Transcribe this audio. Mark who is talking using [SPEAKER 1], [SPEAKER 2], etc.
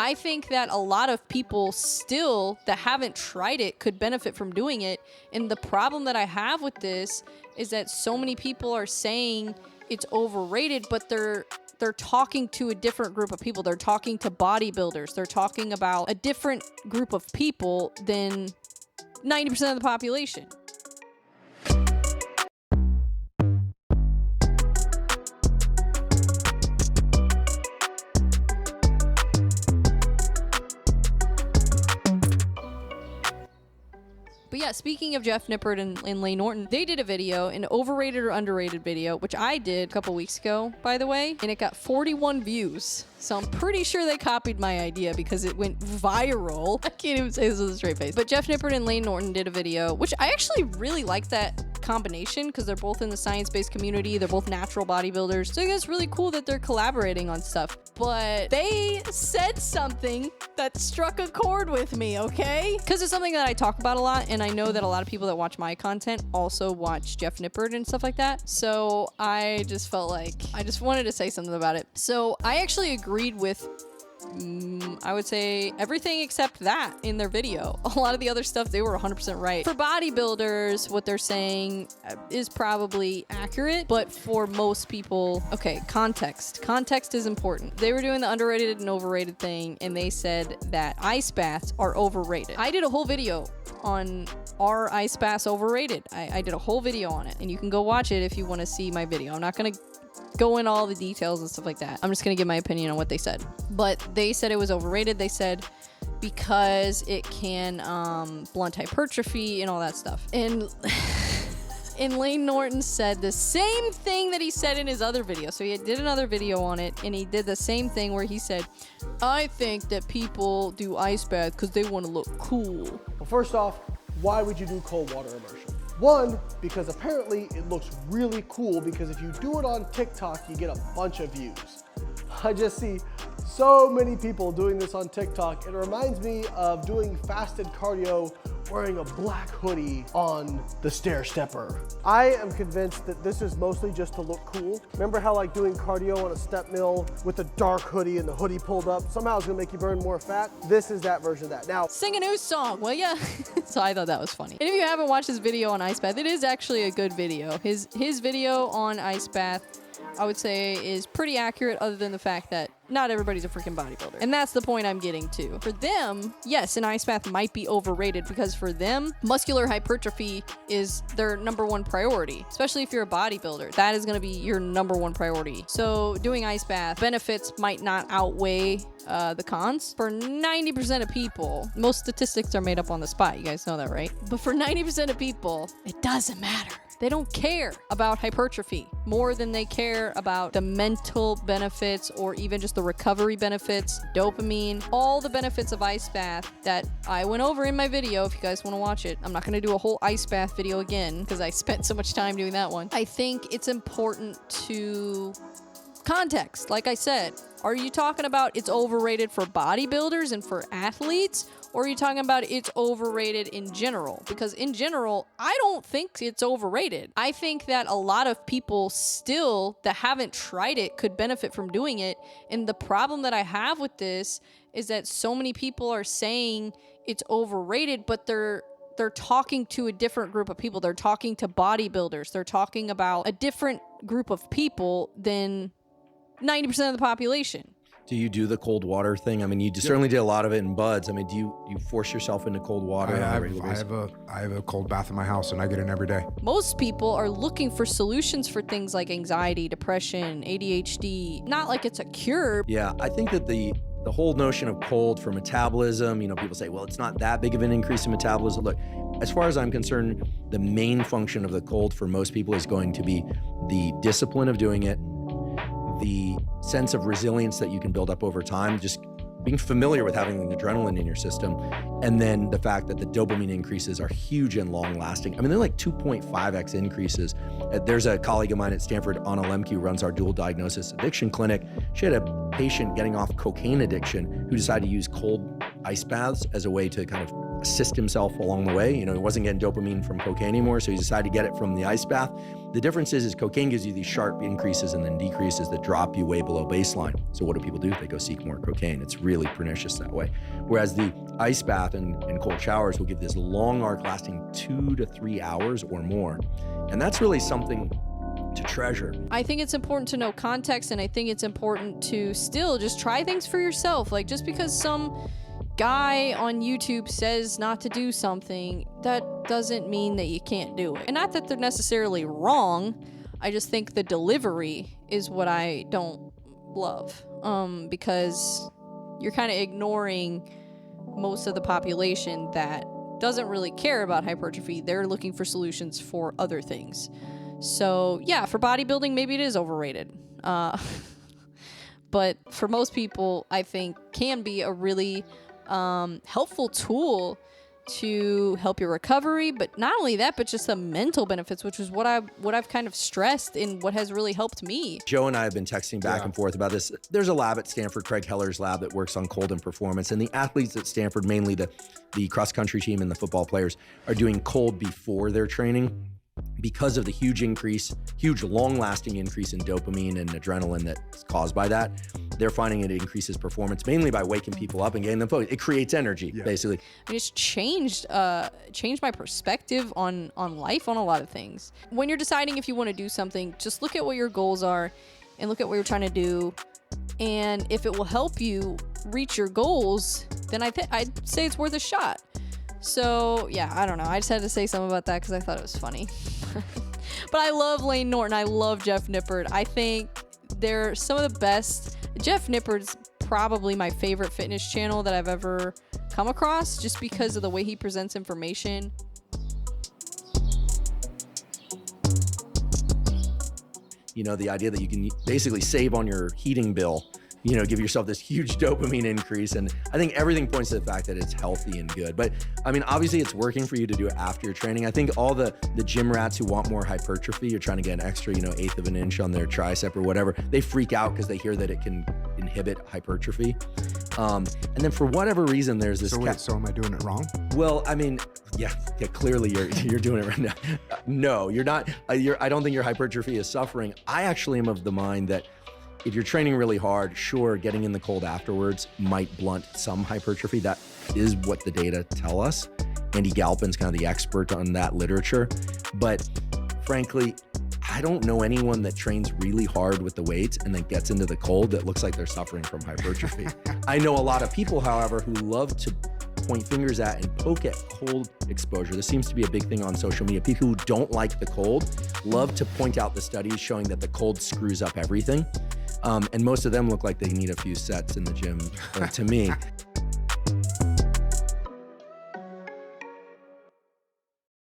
[SPEAKER 1] I think that a lot of people still that haven't tried it could benefit from doing it. And the problem that I have with this is that so many people are saying it's overrated, but they're talking to a different group of people. They're talking to bodybuilders. They're talking about a different group of people than 90% of the population. But yeah, speaking of Jeff Nippard and Layne Norton, they did a video, an overrated or underrated video, which I did a couple weeks ago, by the way, and it got 41 views. So I'm pretty sure they copied my idea because it went viral. I can't even say this with a straight face. But Jeff Nippard and Layne Norton did a video, which I actually really like that combination because they're both in the science-based community. They're both natural bodybuilders. So I think it's really cool that they're collaborating on stuff. But they said something that struck a chord with me, okay? Because it's something that I talk about a lot, and I know that a lot of people that watch my content also watch Jeff Nippard and stuff like that. So I just felt like I just wanted to say something about it. So I actually agreed with I would say everything except that in their video. A lot of the other stuff, they were 100% right. For bodybuilders, what they're saying is probably accurate, but for most people, okay, context. Context is important. They were doing the underrated and overrated thing, and they said that ice baths are overrated. I did a whole video on are ice baths overrated. I did a whole video on it, and you can go watch it if you want to see my video. I'm not going to go into all the details and stuff like that. I'm just going to give my opinion on what they said. But they said it was overrated. They said because it can blunt hypertrophy and all that stuff. And Layne Norton said the same thing that he said in his other video. So he did another video on it, and he did the same thing where he said, I think that people do ice baths because they want to look cool.
[SPEAKER 2] Well, first off, why would you do cold water immersion? One, because apparently it looks really cool, because if you do it on TikTok, you get a bunch of views. I just see so many people doing this on TikTok. It reminds me of doing fasted cardio wearing a black hoodie on the stair stepper. I am convinced that this is mostly just to look cool. Remember how like doing cardio on a step mill with a dark hoodie and the hoodie pulled up, somehow it's gonna make you burn more fat? This is that version of that. Now,
[SPEAKER 1] sing a new song, will ya? So I thought that was funny. And if you haven't watched his video on ice bath, it is actually a good video. His video on ice bath, I would say, is pretty accurate, other than the fact that not everybody's a freaking bodybuilder. And that's the point I'm getting to. For them, yes, an ice bath might be overrated, because for them, muscular hypertrophy is their number one priority, especially if you're a bodybuilder. That is going to be your number one priority. So doing ice bath benefits might not outweigh the cons. For 90% of people, most statistics are made up on the spot. You guys know that, right? But for 90% of people, it doesn't matter. They don't care about hypertrophy more than they care about the mental benefits, or even just the recovery benefits, dopamine, all the benefits of ice bath that I went over in my video. If you guys want to watch it, I'm not going to do a whole ice bath video again because I spent so much time doing that one. I think it's important to context. Like I said, are you talking about it's overrated for bodybuilders and for athletes? Or are you talking about it's overrated in general? Because in general, I don't think it's overrated. I think that a lot of people still that haven't tried it could benefit from doing it. And the problem that I have with this is that so many people are saying it's overrated, but they're talking to a different group of people. They're talking to bodybuilders. They're talking about a different group of people than 90% of the population.
[SPEAKER 3] Do you do the cold water thing? I mean, you certainly did a lot of it in buds. I mean, do you force yourself into cold water?
[SPEAKER 4] I have a cold bath in my house, and I get in every day.
[SPEAKER 1] Most people are looking for solutions for things like anxiety, depression, ADHD. Not like it's a cure.
[SPEAKER 3] Yeah, I think that the whole notion of cold for metabolism, you know, people say, well, it's not that big of an increase in metabolism. Look, as far as I'm concerned, the main function of the cold for most people is going to be the discipline of doing it, the sense of resilience that you can build up over time, just being familiar with having the adrenaline in your system, and then the fact that the dopamine increases are huge and long lasting. I mean, they're like 2.5x increases. There's a colleague of mine at Stanford, Anna Lemke, who runs our dual diagnosis addiction clinic. She had a patient getting off cocaine addiction who decided to use cold ice baths as a way to kind of assist himself along the way. He wasn't getting dopamine from cocaine anymore, so he decided to get it from the ice bath. The difference is cocaine gives you these sharp increases and then decreases that drop you way below baseline. So what do people do? They go seek more cocaine. It's really pernicious that way. Whereas the ice bath and cold showers will give this long arc lasting 2 to 3 hours or more. And that's really something to treasure.
[SPEAKER 1] I think it's important to know context, and I think it's important to still just try things for yourself. Like, just because some guy on YouTube says not to do something, that doesn't mean that you can't do it. And not that they're necessarily wrong, I just think the delivery is what I don't love, because you're kind of ignoring most of the population that doesn't really care about hypertrophy. They're looking for solutions for other things. So yeah, for bodybuilding, maybe it is overrated. But for most people, I think can be a really helpful tool to help your recovery. But not only that, but just the mental benefits, which is what I've kind of stressed and what has really helped me.
[SPEAKER 3] Joe and I have been texting back and forth about this. There's a lab at Stanford, Craig Heller's lab, that works on cold and performance. And the athletes at Stanford, mainly the cross-country team and the football players, are doing cold before their training because of the huge long-lasting increase in dopamine and adrenaline that's caused by that. They're finding it increases performance mainly by waking people up and getting them focused. It creates energy, basically.
[SPEAKER 1] I mean, it's changed my perspective on life, on a lot of things. When you're deciding if you want to do something, just look at what your goals are and look at what you're trying to do. And if it will help you reach your goals, then I'd say it's worth a shot. So yeah, I don't know. I just had to say something about that because I thought it was funny. But I love Layne Norton. I love Jeff Nippard. I think they're some of the best. Jeff Nippard's probably my favorite fitness channel that I've ever come across, just because of the way he presents information.
[SPEAKER 3] The idea that you can basically save on your heating bill, give yourself this huge dopamine increase. And I think everything points to the fact that it's healthy and good. But I mean, obviously it's working for you to do it after your training. I think all the gym rats who want more hypertrophy, you're trying to get an extra, 1/8 of an inch on their tricep or whatever, they freak out because they hear that it can inhibit hypertrophy. And then for whatever reason, there's this.
[SPEAKER 4] So am I doing it wrong?
[SPEAKER 3] Well, I mean, yeah, clearly you're doing it right now. No, you're not. I don't think your hypertrophy is suffering. I actually am of the mind that if you're training really hard, sure, getting in the cold afterwards might blunt some hypertrophy. That is what the data tell us. Andy Galpin's kind of the expert on that literature. But frankly, I don't know anyone that trains really hard with the weights and then gets into the cold that looks like they're suffering from hypertrophy. I know a lot of people, however, who love to point fingers at and poke at cold exposure. This seems to be a big thing on social media. People who don't like the cold love to point out the studies showing that the cold screws up everything. And most of them look like they need a few sets in the gym, to me.